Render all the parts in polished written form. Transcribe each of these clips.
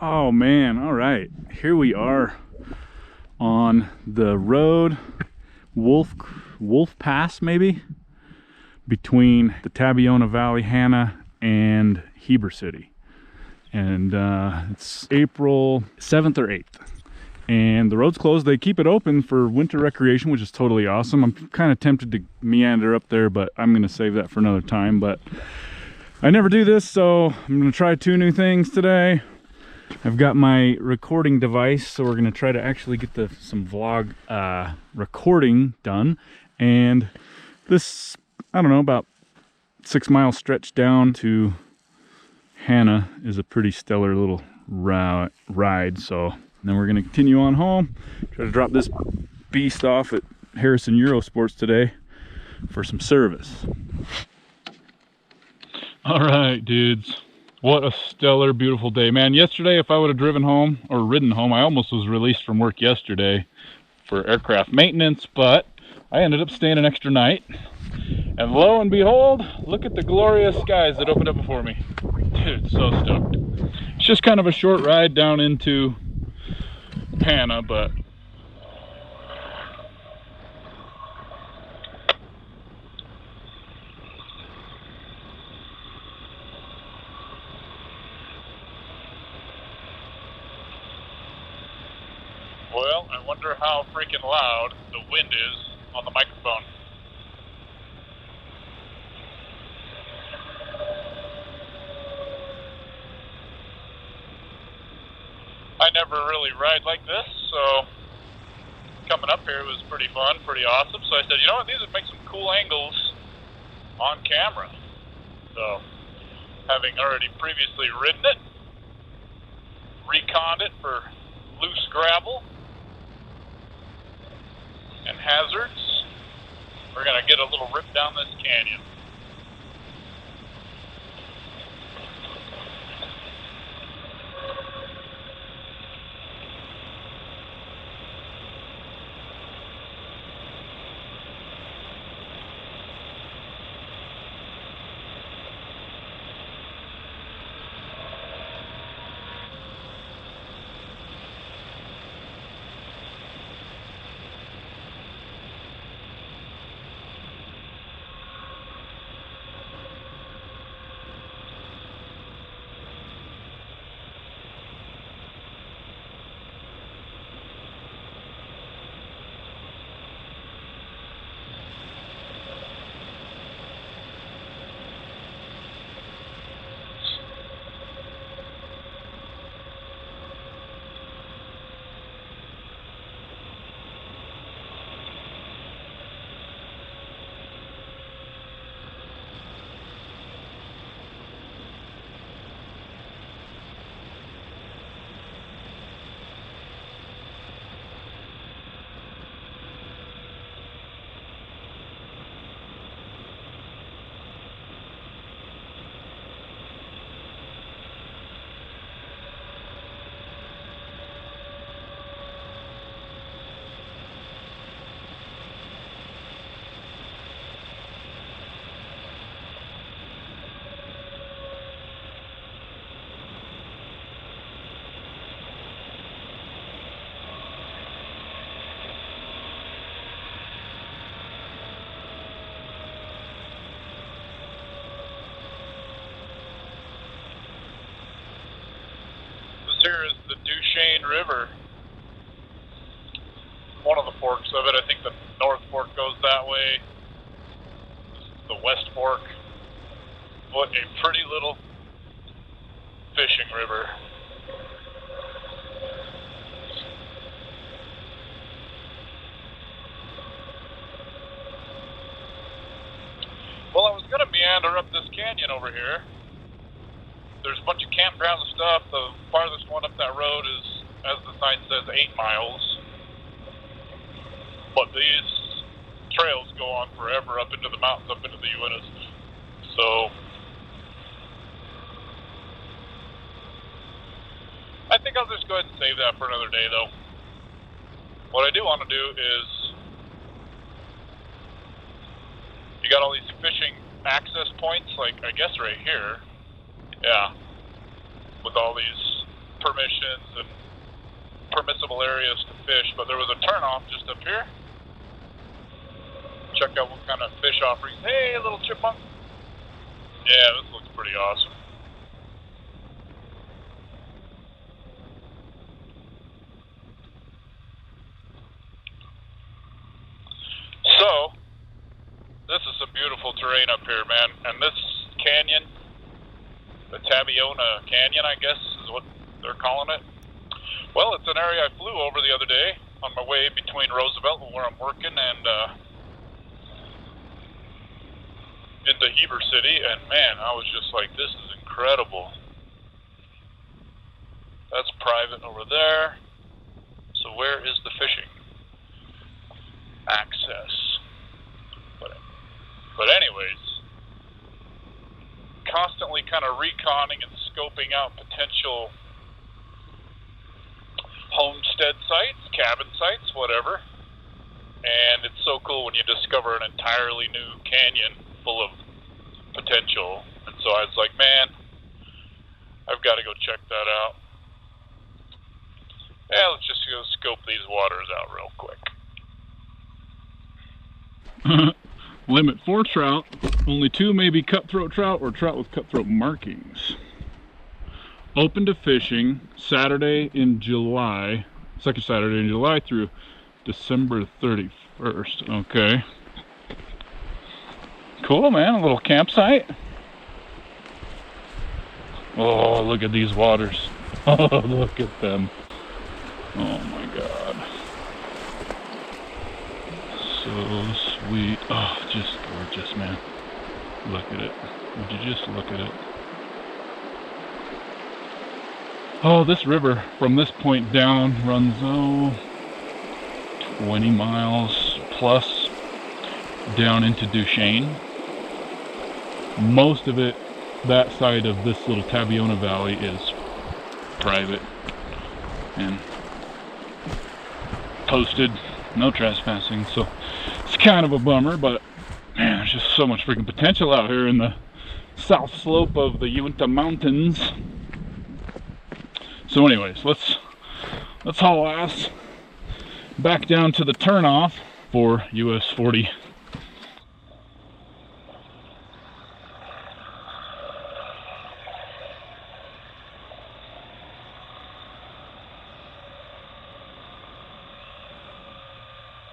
Oh man, all right. Here we are on the road, Wolf Pass maybe, between the Tabiona Valley, Hanna, and Heber City. And it's April 7th or 8th. And the road's closed. They keep it open for winter recreation, which is totally awesome. I'm kind of tempted to meander up there, but I'm gonna save that for another time. But I never do this, so I'm gonna try 2 new things today. I've got my recording device, so we're gonna try to actually get some vlog recording done. And this, I don't know, about 6-mile stretch down to Hanna is a pretty stellar little ride. So then we're gonna continue on home, try to drop this beast off at Harrison Eurosports today for some service. All right, dudes. What a stellar, beautiful day, man. Yesterday, if I would have driven home or ridden home, I almost was released from work yesterday for aircraft maintenance, but I ended up staying an extra night. And lo and behold, look at the glorious skies that opened up before me. Dude, so stoked. It's just kind of a short ride down into Hanna, but well, I wonder how freaking loud the wind is on the microphone. I never really ride like this, so coming up here was pretty fun, pretty awesome. So I said, you know what, these would make some cool angles on camera. So, having already previously ridden it, reconned it for loose gravel and hazards, we're gonna get a little rip down this canyon. Here is the Duchesne River, one of the forks of it. I think the North Fork goes that way. This is the West Fork. What a pretty little fishing river. Well, I was going to meander up this canyon over here. There's a bunch of campgrounds and stuff. The farthest one up that road is, as the sign says, 8 miles. But these trails go on forever up into the mountains, up into the uintas. So I think I'll just go ahead and save that for another day, though. What I do want to do is, you got all these fishing access points, like I guess right here. Yeah, with all these permissions and permissible areas to fish, but there was a turnoff just up here. Check out what kind of fish offerings. Hey, little chipmunk. Yeah, this looks pretty awesome. So, this is some beautiful terrain up here, man. And this canyon, the Tabiona Canyon, I guess is what they're calling it. Well, it's an area I flew over the other day on my way between Roosevelt, where I'm working, and into Heber City. And man, I was just like, this is incredible. That's private over there. So where is the fishing access? But anyways, constantly kind of reconning and scoping out potential homestead sites, cabin sites, whatever. And it's so cool when you discover an entirely new canyon full of potential. And so I was like, man, I've got to go check that out. Yeah, let's just go scope these waters out real quick. Limit 4 trout, only 2 may be cutthroat trout or trout with cutthroat markings. Open to fishing Saturday in July, second Saturday in July through December 31st. Okay. Cool, man, a little campsite. Oh, look at these waters. Oh, look at them. Oh my God. So sweet. Oh, just gorgeous, man. Look at it. Would you just look at it? Oh, this river from this point down runs 20 miles plus down into Duchesne. Most of it, that side of this little Tabiona Valley, is private and posted, no trespassing, so it's kind of a bummer, but man, there's just so much freaking potential out here in the south slope of the Uinta Mountains. So anyways, let's haul ass back down to the turnoff for US 40.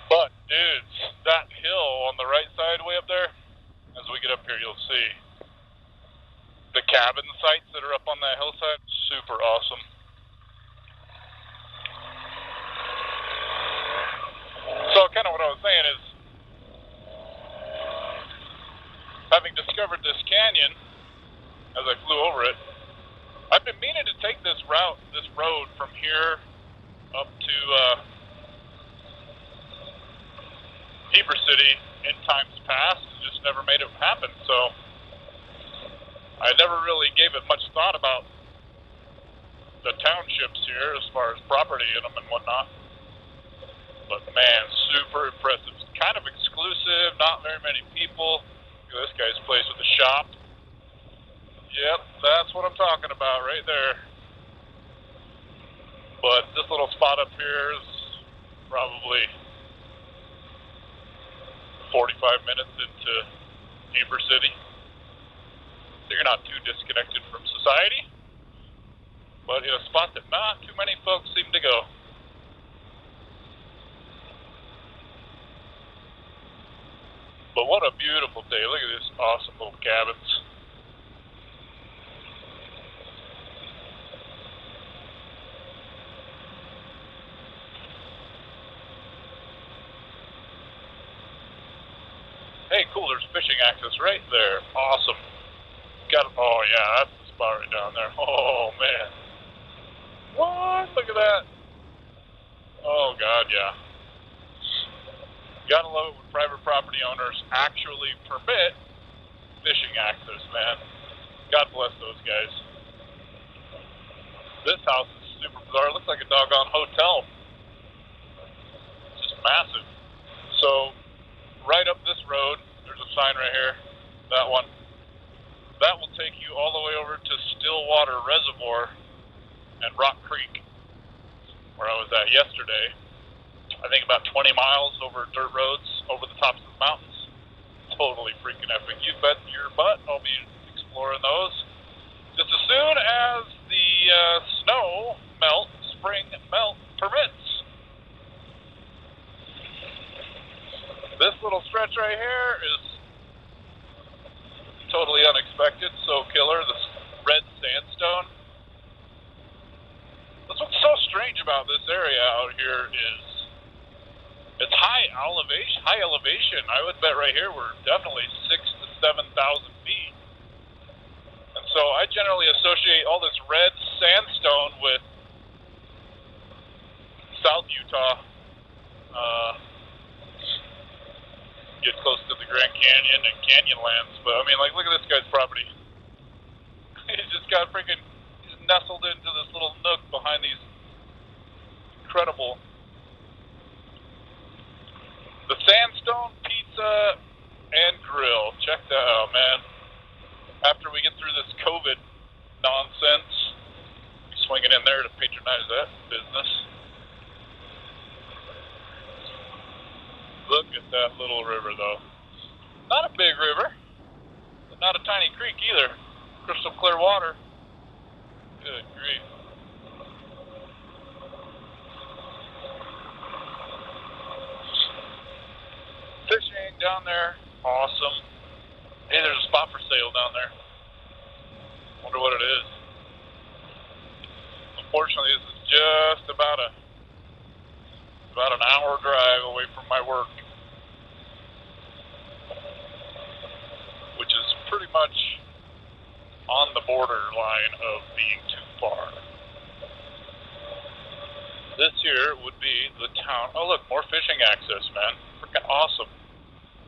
But dudes, that hill on the right side way up there, as we get up here, you'll see the cabin sites that are up on that hillside. Super awesome. So kind of what I was saying is, having discovered this canyon as I flew over it, I've been meaning to take this road from here up to Heber City in times past, just never made it happen. So I never really gave it much thought about the townships here as far as property in them and whatnot. But man, super impressive. It's kind of exclusive, not very many people. Look at this guy's place with the shop. Yep, that's what I'm talking about right there. But this little spot up here is probably 45 minutes into Heber City. So you're not too disconnected from society, but in a spot that not too many folks seem to go. But what a beautiful day. Look at these awesome little cabins. Hey, cool, there's fishing access right there. Awesome. Oh yeah, that's the spot right down there. Oh man. What? Look at that. Oh God, yeah. Gotta love it when private property owners actually permit fishing access, man. God bless those guys. This house is super bizarre. It looks like a doggone hotel. It's just massive. So, right up this road, there's a sign right here, that one. That will take you all the way over to Stillwater Reservoir, and Rock Creek, where I was at yesterday. I think about 20 miles over dirt roads, over the tops of the mountains. Totally freaking epic. You bet your butt I'll be exploring those just as soon as the snow melt, spring melt permits. This little stretch right here is totally unexpected, so killer. This red sandstone. That's what's so strange about this area out here is it's high elevation. I would bet right here we're definitely 6,000 to 7,000 feet. And so I generally associate all this red sandstone with South Utah. Get close to the Grand Canyon and Canyonlands, but I mean, like, look at this guy's property. He's just got he's nestled into this little nook behind these incredible. The Sandstone Pizza and Grill. Check that out, man. After we get through this COVID nonsense, be swinging in there to patronize that business. Look at that little river, though. Not a big river, but not a tiny creek either. Crystal clear water. Good grief. Fishing down there, awesome. Hey, there's a spot for sale down there. Wonder what it is. Unfortunately, this is just about an hour drive away from my work, which is pretty much on the borderline of being too far. This here would be the town. Oh, look, more fishing access, man. Freaking awesome.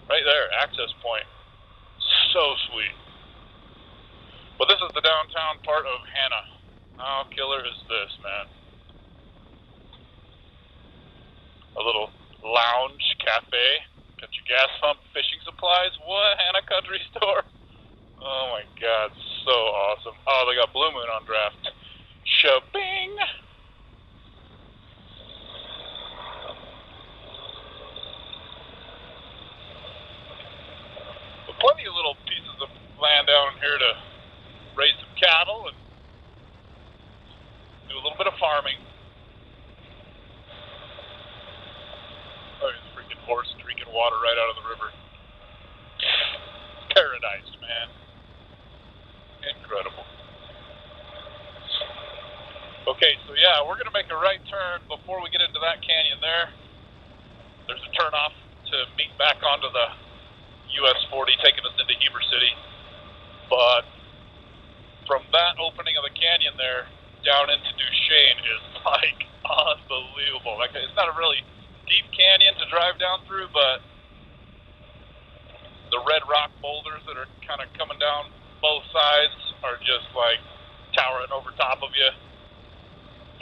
Right there, access point. So sweet. But this is the downtown part of Hanna. How killer is this, man? A little lounge cafe. Got your gas pump, fishing supplies. What? Hanna Country Store? Oh my God, so awesome. Oh, they got Blue Moon on draft. Shabing! Plenty of little pieces of land down here to raise some cattle and do a little bit of farming. Oh, there's a freaking horse drinking water right out of the river. Paradise, man. Incredible. Okay, so yeah, we're going to make a right turn before we get into that canyon there. There's a turnoff to meet back onto the US 40 taking us into Heber City, but from that opening of the canyon there down into Duchesne is like unbelievable. Like, it's not a really deep canyon to drive down through, but the red rock boulders that are kind of coming down both sides are just like towering over top of you,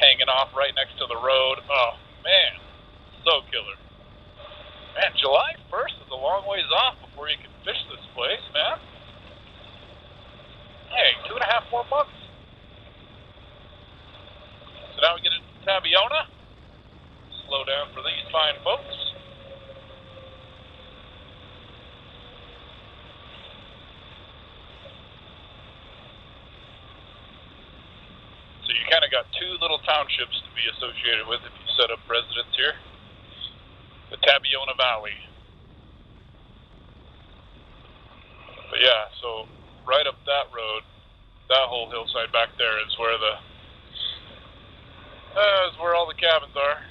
hanging off right next to the road. Oh man, so killer. Man, July 1st is a long ways off before you can fish this place, man. Hey, 2.5 more months. So now we get into Tabiona. Slow down for these fine folks. So you kind of got two little townships to be associated with if you set up residence here. The Tabiona Valley. But yeah, so right up that road, that whole hillside back there is where all the cabins are.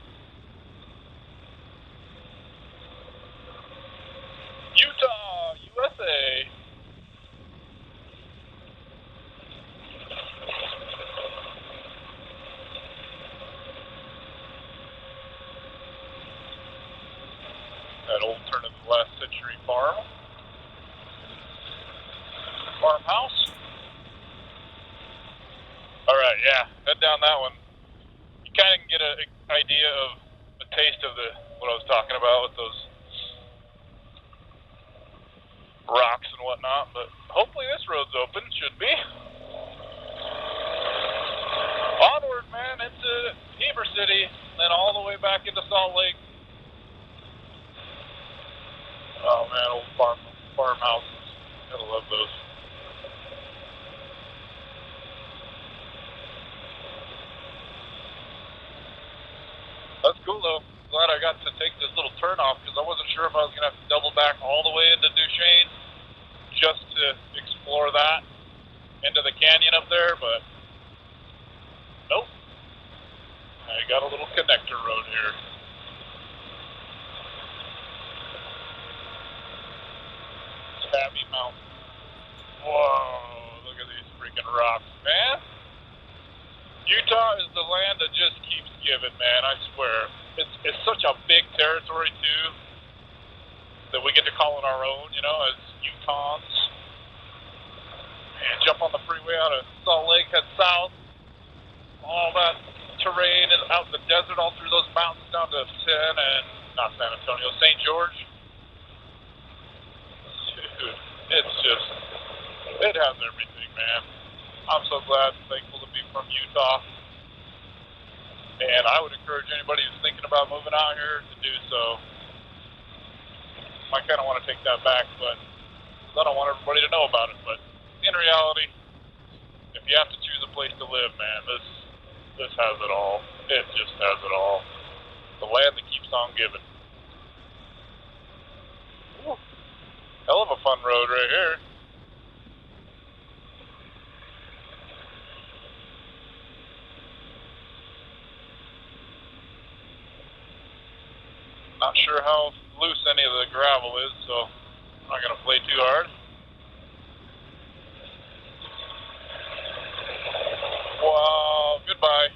Utah, USA. That old turn of the last century farmhouse. All right, yeah, head down that one. You kind of can get an idea of a taste of what I was talking about with those rocks and whatnot. But hopefully this road's open. Should be. Onward, man, into Heber City, then all the way back into Salt Lake. Oh man, old farmhouses. Gotta love those. That's cool though. Glad I got to take this little turn off because I wasn't sure if I was gonna have to double back all the way into Duchesne just to explore that into the canyon up there, but nope. I got a little connector road here. Tabby Mountain. Whoa, look at these freaking rocks, man. Utah is the land that just keeps giving, man, I swear. It's such a big territory, too, that we get to call it our own, you know, as Utahns. And jump on the freeway out of Salt Lake, head south. All that terrain is out in the desert, all through those mountains down to San Antonio, St. George. Dude, it's just, it has everything, man. I'm so glad and thankful to be from Utah. And I would encourage anybody who's thinking about moving out here to do so. I kind of want to take that back, but I don't want everybody to know about it. But in reality, if you have to choose a place to live, man, this has it all. It just has it all. The land that keeps on giving. Woo. Hell of a fun road right here. Not sure how loose any of the gravel is, so I'm not going to play too hard. Wow, goodbye.